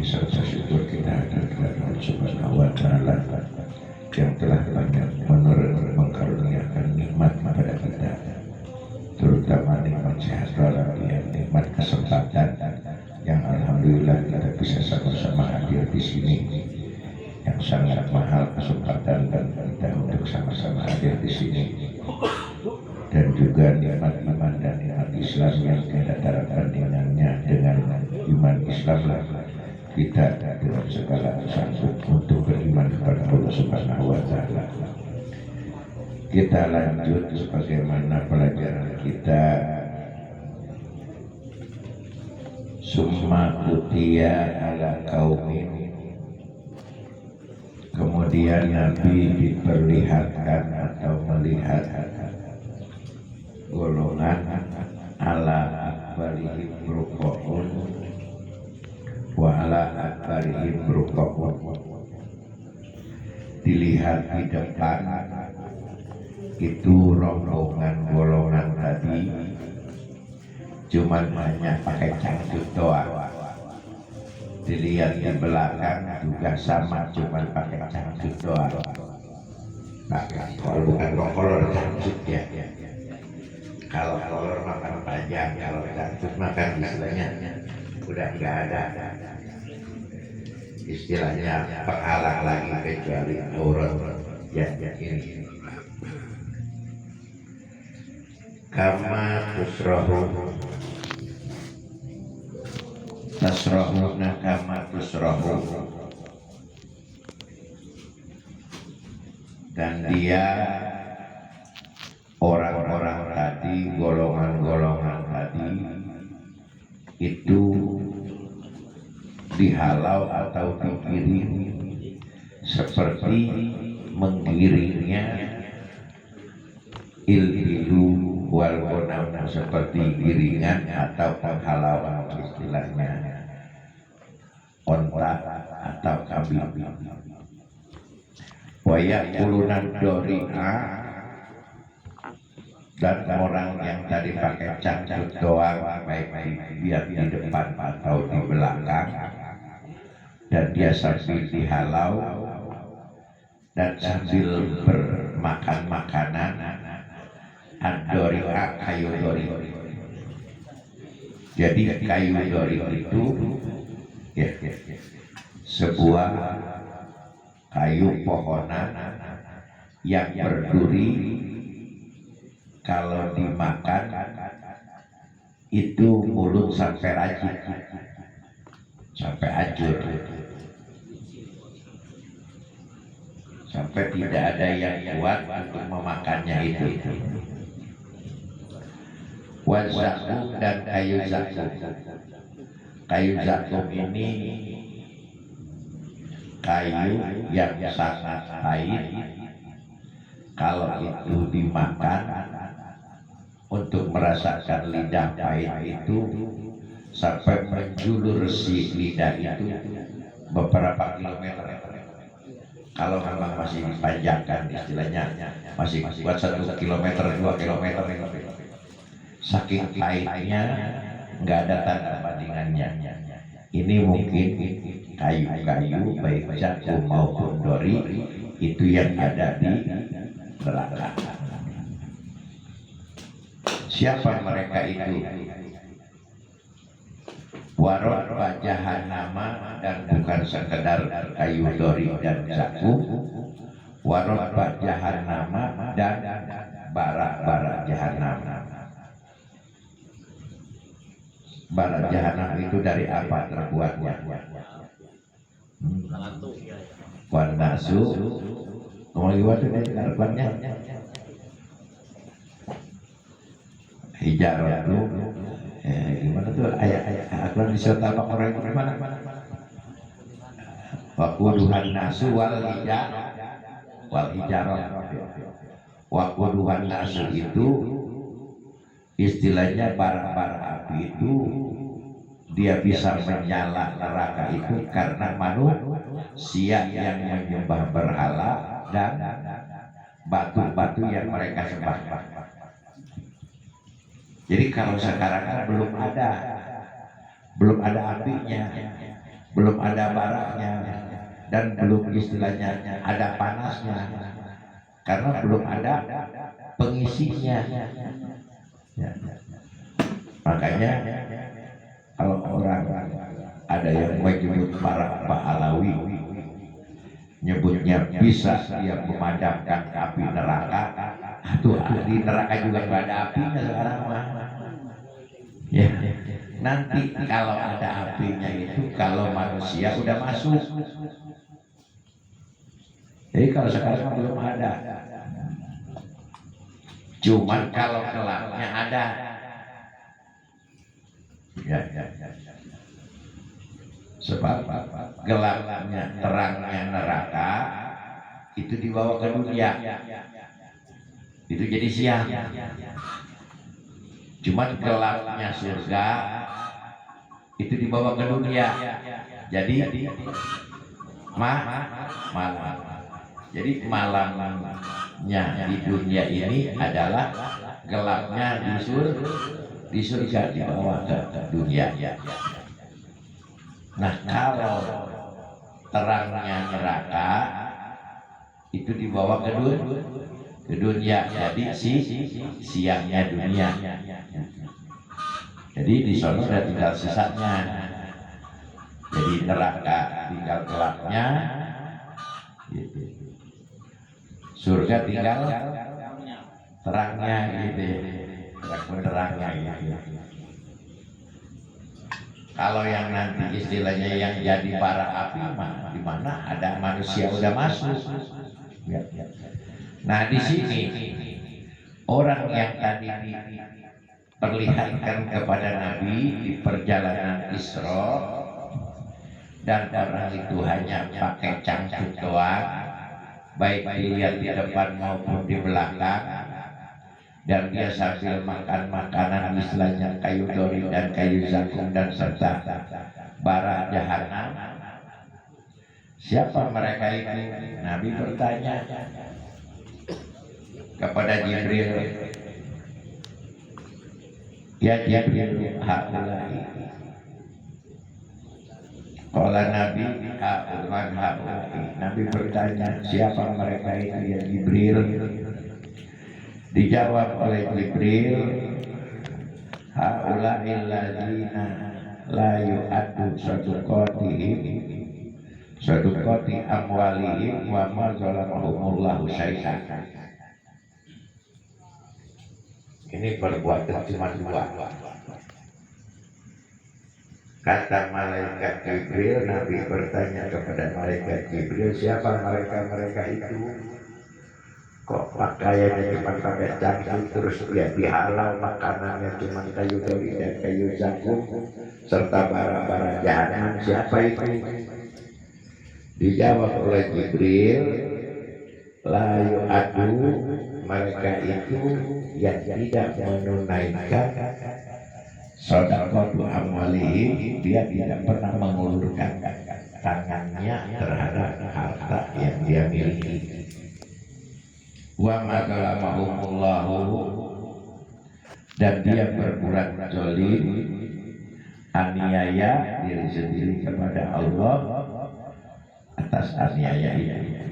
serta syukur kita kehadirat Allah Subhanahu wa Ta'ala yang telah banyak mengkaruniakan nikmat kepada kita, terutama nikmat sehat walafiat, nikmat kesempatan yang alhamdulillah kita bisa sama-sama hadir di sini, yang sangat mahal kesempatan dan kita untuk sama-sama hadir di sini, dan juga nikmat iman dan nikmat Islam yang kita darahkan dengan iman Islam lah kita dengan segala sanggup untuk beriman kepada Allah Subhanahu wa Ta'ala. Kita lanjut sebagaimana pelajaran kita. Summa utiya ala qaumin, kemudian Nabi diperlihatkan atau melihat golongan ala akbarihim ruku'un wa ala akbarihim ruku'un, dilihat di depan itu rombongan golongan tadi cuman hanya pakai cangcut doang, dilihat di belakang juga sama cuman pakai cangcut doang. Nah, kalau bukan kolor cangcut ya, kalau kolor makan panjang, kalau cangcut makan istilahnya udah nggak ada, istilahnya penghalang lagi kecuali aurat ya ini. Kama tasrahuna kama tusrahu, dan dia orang-orang tadi, golongan-golongan tadi itu dihalau atau digiring seperti menggiringnya il-ilu wal ghanam, seperti giringan atau penghalauan istilahnya onta atau kambing. Wa yaqulunan dori'a, dan orang yang tadi pakai cangcut doang, baik dia di depan atau di belakang, dan dia sambil dihalau dan sambil bermakan makanan ad-dori'a, kayu dori. Jadi kayu dori itu ya, sebuah kayu pohonan yang berduri, kalau dimakan itu mulut sampai rajin, sampai hancur, sampai tidak ada yang kuat untuk memakannya itu. Wazakum, dan kayu zakum. Kayu zakum ini kayu yang sangat pahit, kalau itu dimakan untuk merasakan lidah pahit itu sampai menjulur si lidah itu beberapa kilometer. Kalau memang masih dipanjangkan istilahnya, masih buat 1 kilometer, 2 kilometer, saking pahitnya nggak ada tanda bandingannya. Ini mungkin kayu-kayu baik zakum maupun dori itu yang ada di belakang. Siapa mereka itu? Warot jahannama, dan bukan sekedar kayu dori dan zakum, warot jahannama dan bara-bara jahannam. Bara jahannam itu dari apa terbuatnya? Wanasu, ngomong gimana dari terbuatnya? Hijaratu, gimana tuh ayat-ayat akhlak di surat Al-Baqarah itu gimana? Waquduhan nasu wal hijarah. Waquduhan nasu itu istilahnya bara-bara api itu dia bisa menyala neraka itu karena manusia yang menyembah berhala dan batu-batu yang mereka sembah. Jadi kalau sekarang kan belum ada apinya, belum ada baraknya, dan belum istilahnya ada panasnya, karena belum ada pengisinya. Ya. Makanya kalau orang ada yang menyebut para Pak Alawi, nyebutnya bisa dia memadamkan api neraka. Aduh, di neraka juga nggak ada apinya sekarang mah. Ya, nanti kalau ada apinya itu kalau manusia udah masuk. Jadi kalau sekarang belum ada. Cuman kalau gelapnya ada. Ya. Sebab gelapnya, terangnya neraka itu dibawa ke dunia. Itu jadi siang. Cuman gelapnya surga itu dibawa ke dunia. Jadi malam. Jadi malamnya di dunia ini adalah gelapnya di surga dibawa ke dunia. Nah, kalau terangnya neraka itu dibawa ke dunia. Jadi siangnya dunia. Jadi di sana sudah tinggal sisanya. Jadi neraka tinggal gelapnya, gitu. Surga tinggal terangnya, gitu. Terangnya, gitu. Kalau yang nanti istilahnya yang jadi bara api mah di mana ada manusia udah masuk. Ya. Nah, di sini orang yang tadi diperlihatkan kepada Nabi di perjalanan Isra, dan orang itu hanya pakai cangcut doang, baik dilihat di depan maupun di belakang, dan dia sambil makan makanan istilahnya kayu dori dan kayu zakum dan serta bara jahanam. Siapa mereka ini? Nabi bertanya kepada Jibril, ya Jibril, haulai. Qala Nabi, haulai. Nabi bertanya, siapa mereka ini ya Jibril? Dijawab oleh Jibril, haulai alladzina la yu'addu sadaqati amwalihim wa ma zalamahumullahu syai'an. Ini perbuatan cuma dua. Kata malaikat Jibril, Nabi bertanya kepada malaikat Jibril, siapa mereka itu? Kok pakaiannya cuma pakai cangcut, terus dia dihalau makanannya cuma kayu dori dan kayu zakum serta bara-bara jahanam, siapa itu? Dijawab oleh Jibril, la yu'addu, mereka itu yang tidak menunaikan sedekah amwalihim, dia tidak pernah mengulurkan tangannya terhadap harta yang dia miliki. Wa magalamahumullahu, dan dia berbuat zalim, aniaya diri sendiri kepada Allah atas aniaya ini.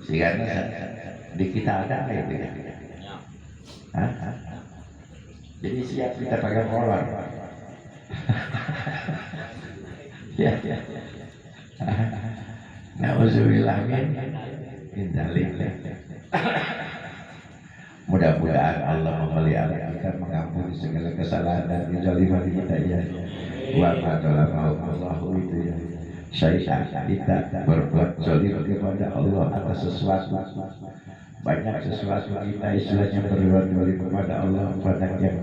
Sehingga di kita ada itu ya. Jadi siap kita pakai kolor. Ya. Nauzubillah min dzalik. Mudah-mudahan Allah memelihara kita, mengampuni segala kesalahan dan kezaliman kita ya. Wa ma'allahu itu ya. Syaitan kita berbuat zalim kepada Allah atas sesuatu. Banyak sesuatu kita istilahnya berbuat zalim kepada Allah, banyak yang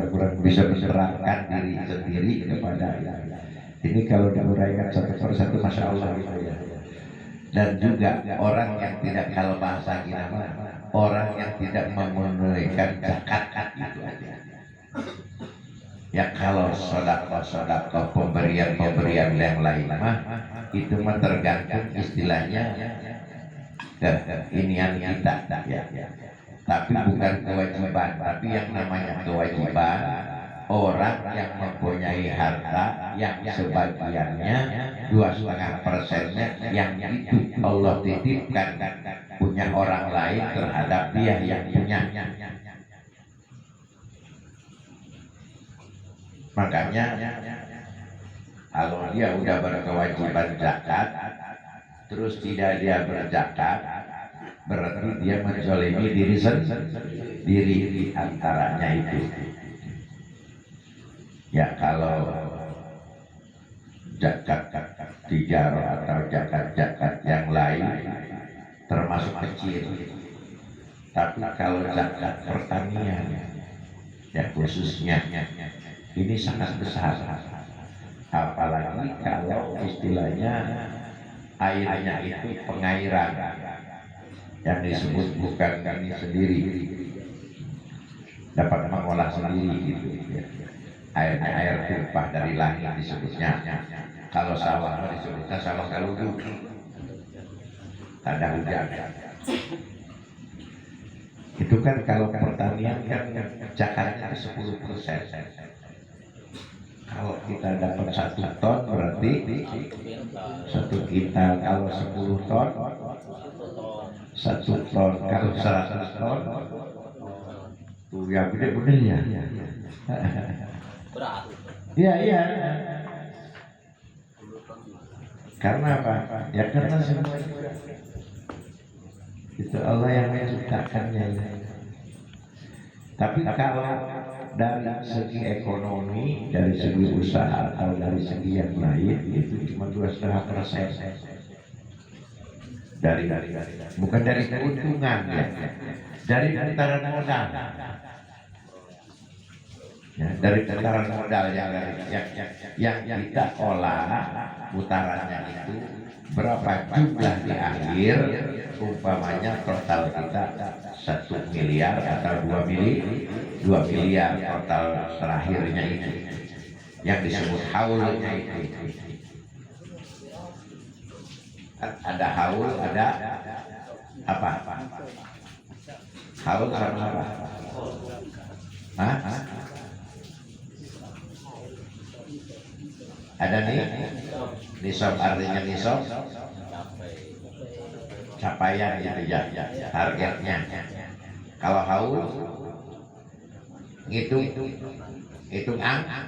kurang bisa menyerahkan diri sendiri kepada Allah. Ini kalau diuraikan satu persatu, masya Allah gitu ya. Dan juga orang yang tidak, kalau bahasa kita orang yang tidak memenunaikan zakat itu aja. Ya kalau sedekah pemberian yang lain mah itu mah tergantung istilahnya inian kita ya. Tapi bukan kewajiban, tapi yang namanya kewajiban orang yang mempunyai harta yang sebagiannya 2,5%-nya yang itu Allah titipkan punya orang lain terhadap dia yang punya. Makanya kalau dia udah berkewajiban zakat terus tidak dia berzakat, berarti dia menzalimi diri sendiri di antaranya itu. Ya kalau zakat tijarah atau zakat yang lain termasuk kecil, tapi kalau zakat pertanian ya khususnya ini sangat besar, apalagi kalau istilahnya airnya itu pengairan yang disebut bukan kami sendiri, dapat mengolah sendiri gitu ya. Airnya air tumpah dari langit disebutnya. Kalau sawah disebutnya sawah kaluduk, tanda hujan. Itu kan kalau pertanian kan zakatnya 10%. Kalau kita dapat 1 ton berarti 1 kintal. Kalau 10 ton 1 ton. Kalau 100 ton tuh yang bener-bener ya. Iya. Karena apa? Ya karena semua itu Allah yang menciptakannya. Tapi kalau dari segi ekonomi, dari segi usaha atau dari segi yang lain itu cuma 2,5%. Dari bukan dari keuntungan ya, dari putaran modal. Ya, dari putaran modal yang kita olah putarannya itu berapa jumlah di akhir, umpamanya total kita 1 miliar atau 2 miliar total terakhirnya itu yang disebut haulnya itu. Ada haul, ada apa? Haul sama apa? Hah? Ada nih nisab, artinya nisab capaian gitu ya, targetnya. Kalau haul hitung angka,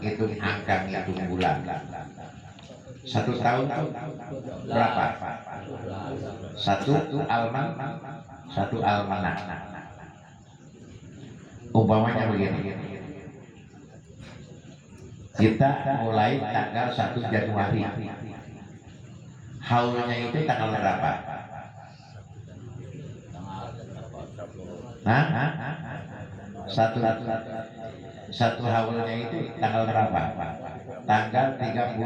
hitung bulan. 1 tahun berapa? 1 almanak. Umpamanya begini, kita mulai tanggal 1 Januari. Haulnya itu tanggal berapa? Satu haulnya itu tanggal berapa? Tanggal 31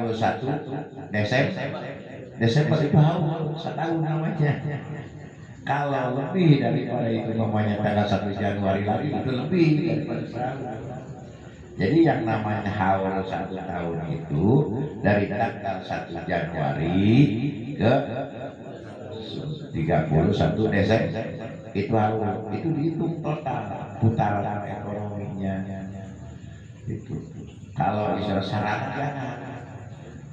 Desember itu haul, setahun namanya. Kalau lebih daripada itu namanya tanggal 1 Januari lagi itu lebih daripada setahun. Jadi yang namanya haul 1 tahun itu dari tanggal 1 Januari ke 31 Desember itu haul. Itu dihitung total putaran ekonominya. Itu kalau istilah syarat jangan,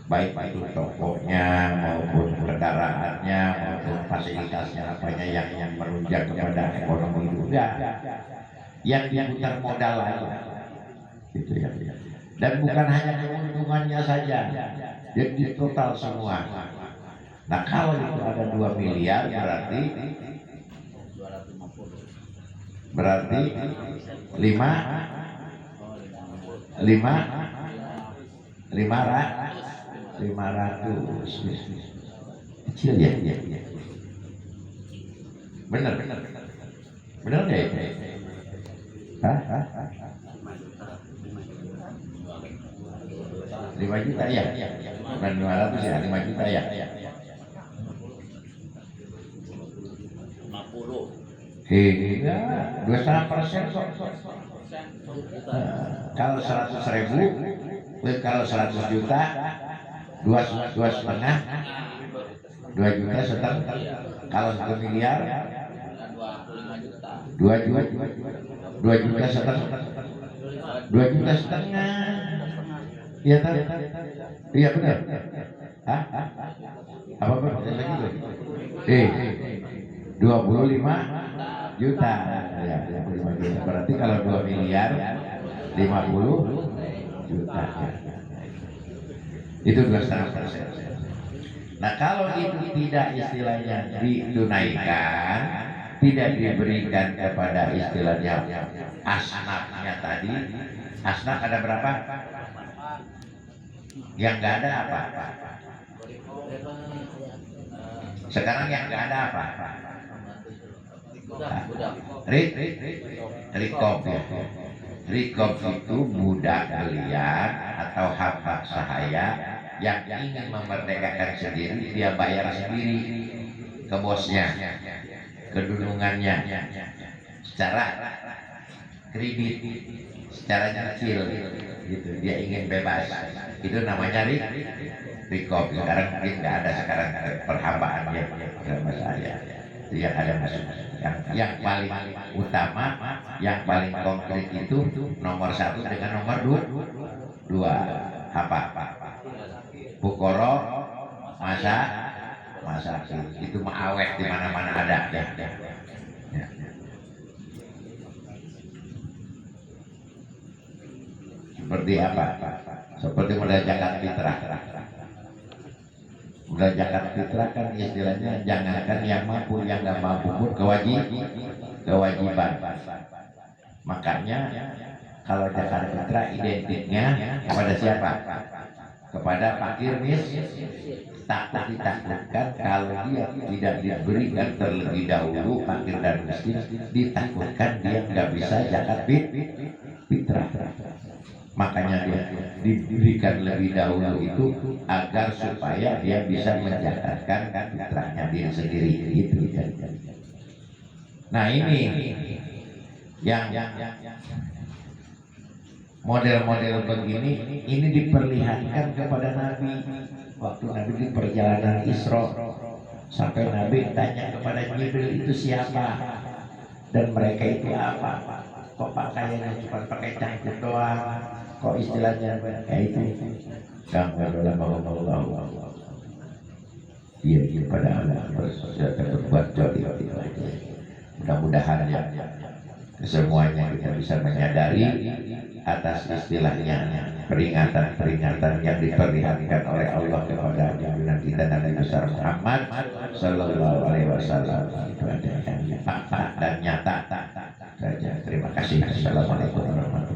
baik itu tokonya maupun kendaraannya maupun fasilitasnya apanya yang menunjang kepada ekonomi itu enggak, yang diputar modal aja gitu ya. Dan bukan hanya keuntungannya saja, jadi total semua. Nah kalau itu ada 2 miliar berarti 500 kecil ya. Benar deh. Hah? 5 juta ya, bukan 200 ya, 5 juta ya. 50. Iya, 2,5% kok. Kalau 100.000, kalau 100 juta, 2,5, 2 juta setengah. Kalau 1 miliar, 2 juta setengah. Iya tak? Iya benar. Hah? Apa lagi tuh? 25 juta. Ya, 25 juta. Berarti kalau 2 miliar 50 juta. Itu 2,5%. Nah kalau itu tidak istilahnya ditunaikan, tidak diberikan kepada istilahnya asnafnya tadi. Asnaf ada berapa? Yang nggak ada apa? Sekarang yang nggak ada apa? Rikob ya. Rikob itu budak liar atau hamba sahaya yang ingin memerdekakan sendiri, dia bayar sendiri ke bosnya, kedunungannya, secara kredit, secara nyicil, gitu. Dia ingin bebas, itu namanya rikob. Sekarang mungkin nggak ada sekarang perhambaan yang saya. Itu yang ada masuk. Yang paling utama, yang paling konkret itu nomor 1 dengan nomor 2 apa? Bukoro, masa itu mah awet di mana-mana ada ya. Seperti apa? Seperti modal zakat fitrah. Modal zakat fitrah kan istilahnya jangankan yang mampu, yang nggak mampu pun kewajiban. Makanya kalau zakat fitrah identiknya kepada siapa? Kepada fakir miskin. Takut ditakutkan kalau dia tidak diberikan terlebih dahulu, fakir dan miskin ditakutkan dia nggak bisa zakat fitrah. Makanya dia diberikan lebih dahulu itu agar supaya dia bisa menjakatkan fitrahnya diri sendiri gitu. Nah ini yang model-model begini ini diperlihatkan kepada Nabi waktu Nabi di perjalanan Isra, sampai Nabi tanya kepada Jibril, itu siapa dan mereka itu apa, kok pakaiannya cuma pakai cangcut doang, kok istilahnya ya itu kamu adalah Allah dia pada Allah berbuat jauh. Mudah-mudahan ya semuanya kita bisa menyadari atas istilahnya peringatan-peringatan yang diperlihatkan oleh Allah kepada junjungan kita Nabi besar Muhammad Sallallahu Alaihi Wasallam. Itu ada yang fakta dan nyata saja. Terima kasih. Assalamualaikum warahmatullahi wabarakatuh.